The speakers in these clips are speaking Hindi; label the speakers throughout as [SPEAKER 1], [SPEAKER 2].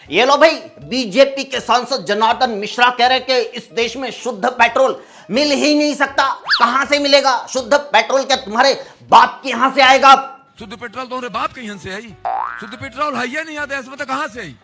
[SPEAKER 1] ये लो भाई, बीजेपी के सांसद जनार्दन मिश्रा कह रहे कि इस देश में शुद्ध पेट्रोल मिल ही नहीं सकता। कहां से मिलेगा शुद्ध पेट्रोल? क्या तुम्हारे बाप के यहां से आएगा?
[SPEAKER 2] शुद्ध पेट्रोल तुम्हारे बाप के यहाँ से आई? शुद्ध पेट्रोल है ही नहीं आता, इसमें तो कहां से आई?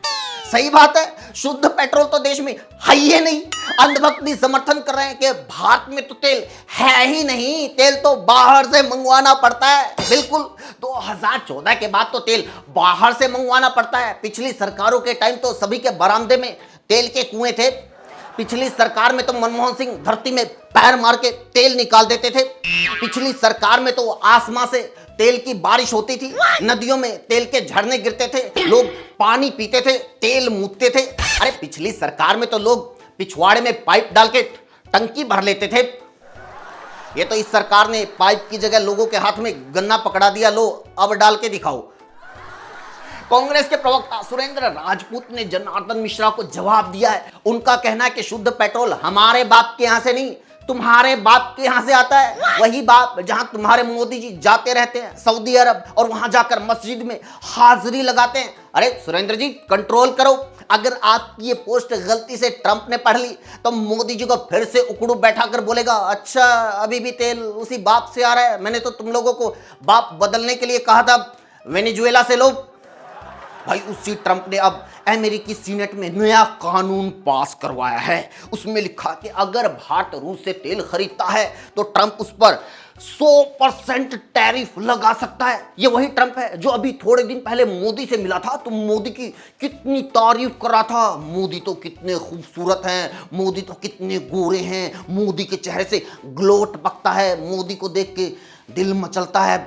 [SPEAKER 1] सही बात है, शुद्ध पेट्रोल तो देश में है ही नहीं। अंधभक्त भी समर्थन कर रहे हैं कि भारत में तो तेल है ही नहीं, तेल तो बाहर से मंगवाना पड़ता है। बिल्कुल, 2014 के बाद तो तेल बाहर से मंगवाना पड़ता है। पिछली सरकारों के टाइम तो सभी के बरामदे में तेल के कुएं थे। पिछली सरकार में तो मनमोहन सिंह धरती में पैर मार के तेल निकाल देते थे। पिछली सरकार में तो आसमां से तेल की बारिश होती थी, नदियों में तेल के झरने गिरते थे, लोग पानी पीते थे, तेल मूतते थे। अरे पिछली सरकार में तो लोग पिछवाड़े में पाइप डाल के टंकी भर लेते थे। ये तो इस सरकार ने पाइप की जगह लोगों के हाथ में गन्ना पकड़ा दिया, लो अब डाल के दिखाओ। कांग्रेस के प्रवक्ता सुरेंद्र राजपूत ने जनार्दन मिश्रा को जवाब दिया है। उनका कहना है कि शुद्ध पेट्रोल हमारे बाप के यहां से नहीं, तुम्हारे बाप के यहां से आता है। वही बाप जहां तुम्हारे मोदी जी जाते रहते हैं, सऊदी अरब, और वहां जाकर मस्जिद में हाजिरी लगाते हैं। अरे सुरेंद्र जी, कंट्रोल करो। अगर आपकी ये पोस्ट गलती से ट्रंप ने पढ़ ली तो मोदी जी को फिर से उकड़ू बैठा कर बोलेगा, अच्छा अभी भी तेल उसी बाप से आ रहा है, मैंने तो तुम लोगों को बाप बदलने के लिए कहा था, वेनेजुएला से लो। भाई उसी ट्रंप ने अब अमेरिकी सीनेट में नया कानून पास करवाया है। उसमें लिखा कि अगर भारत रूस से तेल खरीदता है तो ट्रंप उस पर 100% टैरिफ लगा सकता है। ये वही ट्रंप है जो अभी थोड़े दिन पहले मोदी से मिला था तो मोदी की कितनी तारीफ कर रहा था। मोदी तो कितने खूबसूरत हैं, मोदी तो कितने गोरे हैं, मोदी के चेहरे से ग्लो टपकता है, मोदी को देख के दिल मचलता है।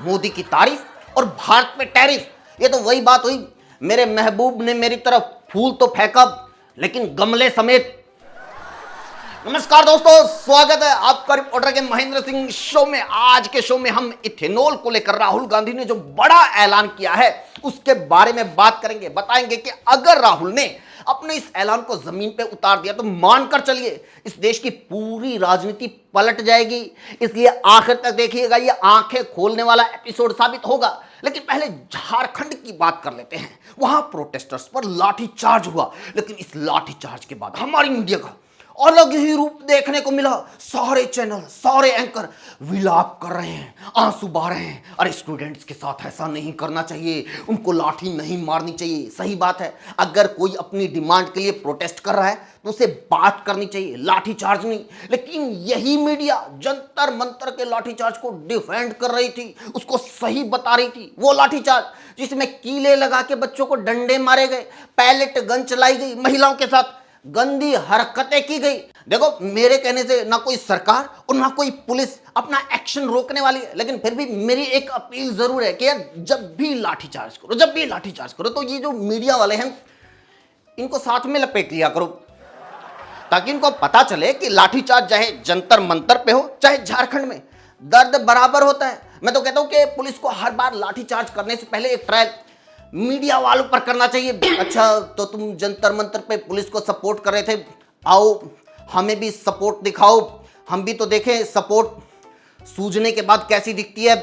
[SPEAKER 1] मोदी की तारीफ और भारत पे टैरिफ, ये तो वही बात हुई, मेरे महबूब ने मेरी तरफ फूल तो फेंका लेकिन गमले समेत। नमस्कार दोस्तों, स्वागत है आपका रिपोर्टर के महेंद्र सिंह शो में। आज के शो में हम इथेनॉल को लेकर राहुल गांधी ने जो बड़ा ऐलान किया है उसके बारे में बात करेंगे। बताएंगे कि अगर राहुल ने अपने इस ऐलान को जमीन पे उतार दिया तो मानकर चलिए इस देश की पूरी राजनीति पलट जाएगी। इसलिए आखिर तक देखिएगा, ये आंखें खोलने वाला एपिसोड साबित होगा। लेकिन पहले झारखंड की बात कर लेते हैं। वहां प्रोटेस्टर्स पर लाठीचार्ज हुआ, लेकिन इस लाठीचार्ज के बाद हमारी मीडिया का अलग ही रूप देखने को मिला। सारे चैनल, सारे एंकर विलाप कर रहे हैं, आंसू बहा रहे हैं। अरे स्टूडेंट्स के साथ ऐसा नहीं करना चाहिए, उनको लाठी नहीं मारनी चाहिए। सही बात है, अगर कोई अपनी डिमांड के लिए प्रोटेस्ट कर रहा है तो उसे बात करनी चाहिए, लाठीचार्ज नहीं। लेकिन यही मीडिया जंतर मंतर के लाठीचार्ज को डिफेंड कर रही थी, उसको सही बता रही थी। वो लाठीचार्ज जिसमें कीले लगा के बच्चों को डंडे मारे गए, पैलेट गन चलाई गई, महिलाओं के साथ गंदी हरकतें की गई। देखो, मेरे कहने से ना कोई सरकार और ना कोई पुलिस अपना एक्शन रोकने वाली है, लेकिन फिर भी मेरी एक अपील जरूर है कि यार जब भी लाठीचार्ज करो तो ये जो मीडिया वाले हैं इनको साथ में लपेट लिया करो, ताकि इनको पता चले कि लाठीचार्ज चाहे जंतर मंतर पे हो चाहे झारखंड में, दर्द बराबर होता है। मैं तो कहता हूं कि पुलिस को हर बार लाठीचार्ज करने से पहले एक ट्रायल मीडिया वालों पर करना चाहिए। अच्छा, तो तुम जंतर मंतर पे पुलिस को सपोर्ट कर रहे थे, आओ हमें भी सपोर्ट दिखाओ, हम भी तो देखें सपोर्ट सूझने के बाद कैसी दिखती है।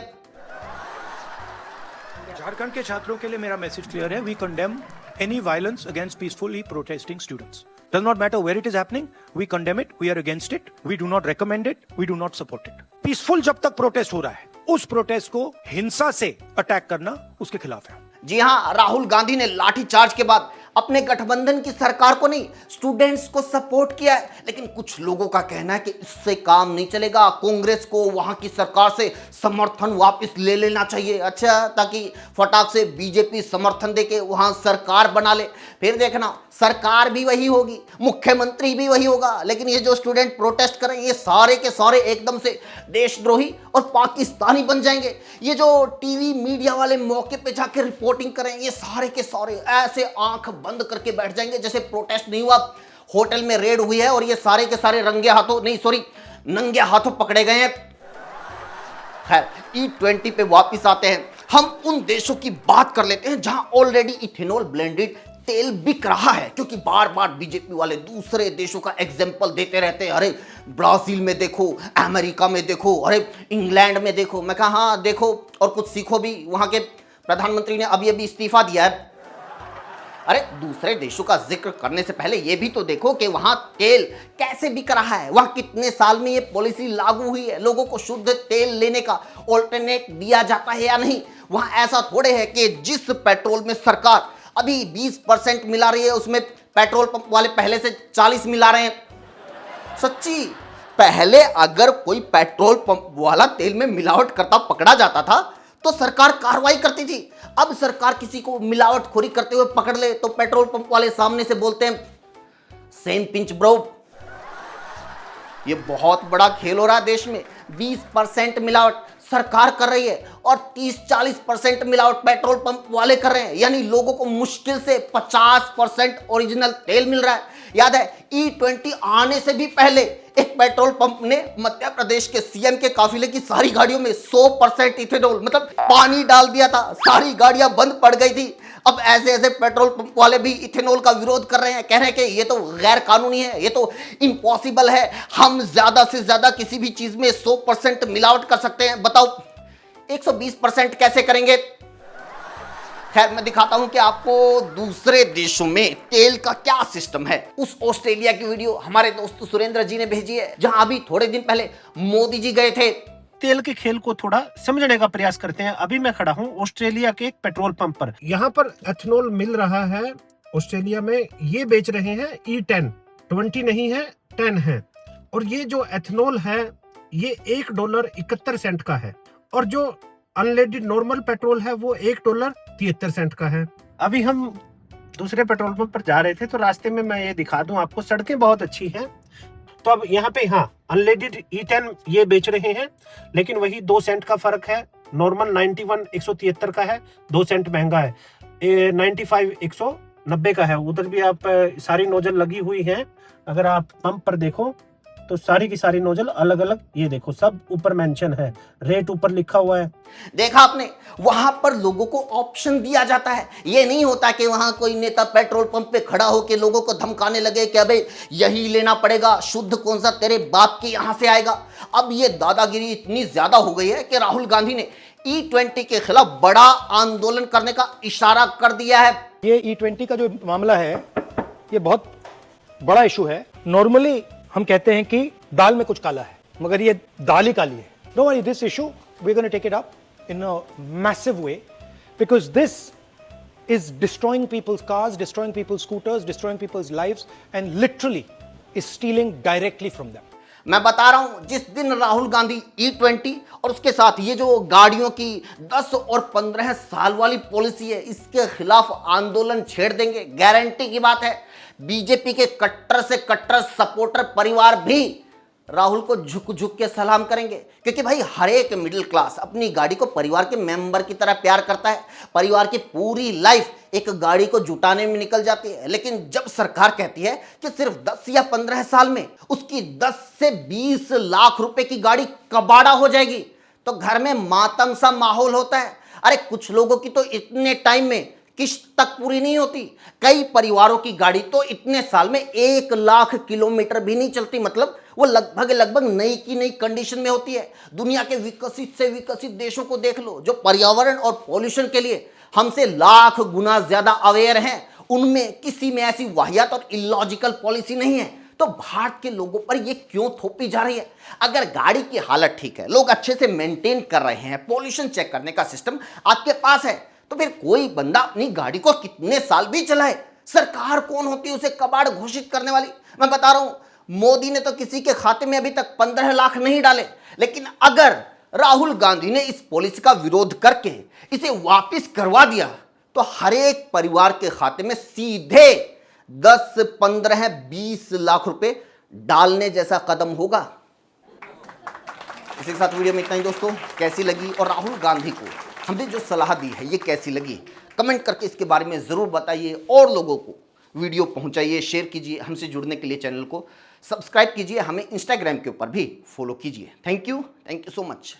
[SPEAKER 3] झारखंड के छात्रों के लिए मेरा मैसेज क्लियर है। We condemn any violence against peacefully protesting students. Does not matter where it is happening, we condemn it, we are against it, we do not recommend it, we do not support it. Peaceful जब तक प्रोटेस्ट हो रहा है, उस प्रोटेस्ट को हिंसा से अटैक करना उसके खिलाफ है।
[SPEAKER 1] जी हां, राहुल गांधी ने लाठीचार्ज के बाद अपने गठबंधन की सरकार को नहीं, स्टूडेंट्स को सपोर्ट किया है। लेकिन कुछ लोगों का कहना है कि इससे काम नहीं चलेगा, कांग्रेस को वहां की सरकार से समर्थन वापस ले लेना चाहिए। अच्छा, ताकि फटाक से बीजेपी समर्थन देके वहां सरकार बना ले। फिर देखना, सरकार भी वही होगी, मुख्यमंत्री भी वही होगा, लेकिन ये जो स्टूडेंट प्रोटेस्ट करें ये सारे के सारे एकदम से देशद्रोही और पाकिस्तानी बन जाएंगे। ये जो टीवी मीडिया वाले मौके पे जाके रिपोर्टिंग करें ये सारे के सारे ऐसे आंख बंद करके बैठ जाएंगे जैसे प्रोटेस्ट नहीं हुआ, होटल में रेड हुई है और ये सारे के सारे नंगे हाथों पकड़े गए हैं। खैर, E20 पे वापस आते हैं। हम उन देशों की बात कर लेते हैं जहां ऑलरेडी इथेनॉल ब्लेंडेड तेल बिक रहा है, क्योंकि बार बार बीजेपी वाले दूसरे देशों का एग्जाम्पल देते रहते हैं। अरे ब्राजील में देखो, अमेरिका में देखो, अरे इंग्लैंड में देखो। मैं कहा हाँ देखो और कुछ सीखो भी। वहां के प्रधानमंत्री ने अभी इस्तीफा दिया है। अरे दूसरे देशों का जिक्र करने से पहले ये भी तो देखो कि वहां तेल कैसे बिक रहा है, वहां कितने साल में ये पॉलिसी लागू हुई है, लोगों को शुद्ध तेल लेने का ऑल्टरनेट दिया जाता है या नहीं। वहां ऐसा थोड़े है कि जिस पेट्रोल में सरकार अभी 20% मिला रही है उसमें पेट्रोल पंप वाले पहले से 40 मिला रहे हैं। सच्ची, पहले अगर कोई पेट्रोल पंप वाला तेल में मिलावट करता पकड़ा जाता था तो सरकार कार्रवाई करती थी। अब सरकार किसी को मिलावटखोरी करते हुए पकड़ ले तो पेट्रोल पंप वाले सामने से बोलते हैं सेम पिंच ब्रो। ये बहुत बड़ा खेल हो रहा है देश में। 20% मिलावट सरकार कर रही है और 30-40% मिलावट पेट्रोल पंप वाले कर रहे हैं, यानी लोगों को मुश्किल से 50% ओरिजिनल तेल मिल रहा है। याद है E20 आने से भी पहले एक पेट्रोल पंप ने मध्य प्रदेश के सीएम के काफिले की सारी गाड़ियों में 100% इथेनॉल मतलब पानी डाल दिया था, सारी गाड़ियां बंद पड़ गई थी। अब ऐसे ऐसे पेट्रोल पंप वाले भी इथेनॉल का विरोध कर रहे हैं, कह रहे हैं कि ये तो गैर कानूनी है, ये तो इम्पॉसिबल है, हम ज्यादा से ज्यादा किसी भी चीज में 100% मिलावट कर सकते हैं, बताओ 120% कैसे करेंगे। खैर मैं दिखाता हूं कि आपको दूसरे देशों में तेल का क्या सिस्टम है। उस ऑस्ट्रेलिया की वीडियो हमारे दोस्त सुरेंद्र जी ने भेजी है, जहां अभी थोड़े दिन पहले मोदी जी गए थे।
[SPEAKER 4] तेल के खेल को थोड़ा समझने का प्रयास करते हैं। अभी मैं खड़ा हूं ऑस्ट्रेलिया के एक पेट्रोल पंप पर। यहाँ पर एथेनॉल मिल रहा है ऑस्ट्रेलिया में। ये बेच रहे हैं E10, 20 नहीं है 10 है। और ये जो एथेनॉल है ये $1.71 का है और जो अनलेडेड नॉर्मल पेट्रोल है वो $1.73 का है। अभी हम दूसरे पेट्रोल पंप पर जा रहे थे तो रास्ते में मैं ये दिखा दूं आपको, सड़कें बहुत अच्छी हैं। तो अब यहाँ पे हाँ अनलेडेड E10 ये बेच रहे हैं, लेकिन वही 2 सेंट का फर्क है। नॉर्मल 91 173 का है, 2 सेंट महंगा है। 95 190 का है। उधर भी आप सारी नोजल लगी हुई है। अगर आप पंप पर देखो तो सारी की सारी नोजल अलग अलग, ये देखो सब ऊपर मेंशन है, रेट ऊपर लिखा हुआ है।
[SPEAKER 1] देखा आपने, वहां पर लोगों को ऑप्शन दिया जाता है। ये नहीं होता कि वहां कोई नेता पेट्रोल पंप पे खड़ा होकर लोगों को धमकाने लगे कि अबे यही लेना पड़ेगा, शुद्ध कौन सा तेरे बाप के यहां से आएगा। अब ये दादागिरी इतनी ज्यादा हो गई है कि राहुल गांधी ने E20 के खिलाफ बड़ा आंदोलन करने का इशारा कर दिया है।
[SPEAKER 5] ये E20 का जो मामला है ये बहुत बड़ा इशू है। नॉर्मली हम कहते हैं कि दाल में कुछ काला है, मगर ये दाल ही काली है। Don't worry, this issue we are gonna take it up in a massive way because this is destroying people's cars, destroying people's scooters, destroying people's lives and literally is stealing directly from them.
[SPEAKER 1] मैं बता रहा हूं, जिस दिन राहुल गांधी E20 और उसके साथ ये जो गाड़ियों की 10 और 15 साल वाली पॉलिसी है इसके खिलाफ आंदोलन छेड़ देंगे, गारंटी की बात है। बीजेपी के कट्टर से कट्टर सपोर्टर परिवार भी राहुल को झुक झुक के सलाम करेंगे, क्योंकि भाई हर एक मिडिल क्लास अपनी गाड़ी को परिवार के मेंबर की तरह प्यार करता है। परिवार की पूरी लाइफ एक गाड़ी को जुटाने में निकल जाती है, लेकिन जब सरकार कहती है कि सिर्फ 10 या 15 साल में उसकी 10 से 20 लाख रुपए की गाड़ी कबाड़ा हो जाएगी तो घर में मातम सा माहौल होता है। अरे कुछ लोगों की तो इतने टाइम में किश्त तक पूरी नहीं होती। कई परिवारों की गाड़ी तो इतने साल में 1 लाख किलोमीटर भी नहीं चलती, मतलब वो लगभग नई की नई कंडीशन में होती है। दुनिया के विकसित से विकसित देशों को देख लो, जो पर्यावरण और पॉल्यूशन के लिए हमसे लाख गुना ज्यादा अवेयर हैं, उनमें किसी में ऐसी वाहियात और इलॉजिकल पॉलिसी नहीं है। तो भारत के लोगों पर ये क्यों थोपी जा रही है? अगर गाड़ी की हालत ठीक है, लोग अच्छे से मेंटेन कर रहे हैं, पॉल्यूशन चेक करने का सिस्टम आपके पास है, तो फिर कोई बंदा अपनी गाड़ी को कितने साल भी चलाए। सरकार कौन होती है उसे कबाड़ घोषित करने वाली? मैं बता रहा हूं, मोदी ने तो किसी के खाते में अभी तक 15 लाख नहीं डाले, लेकिन अगर राहुल गांधी ने इस पॉलिसी का विरोध करके इसे वापस करवा दिया तो हर एक परिवार के खाते में सीधे 10, 15, 20 लाख रुपए डालने जैसा कदम होगा। इसी के साथ वीडियो में इतना ही दोस्तों। कैसी लगी और राहुल गांधी को हमने जो सलाह दी है ये कैसी लगी, कमेंट करके इसके बारे में ज़रूर बताइए और लोगों को वीडियो पहुंचाइए, शेयर कीजिए। हमसे जुड़ने के लिए चैनल को सब्सक्राइब कीजिए, हमें इंस्टाग्राम के ऊपर भी फॉलो कीजिए। Thank you so much.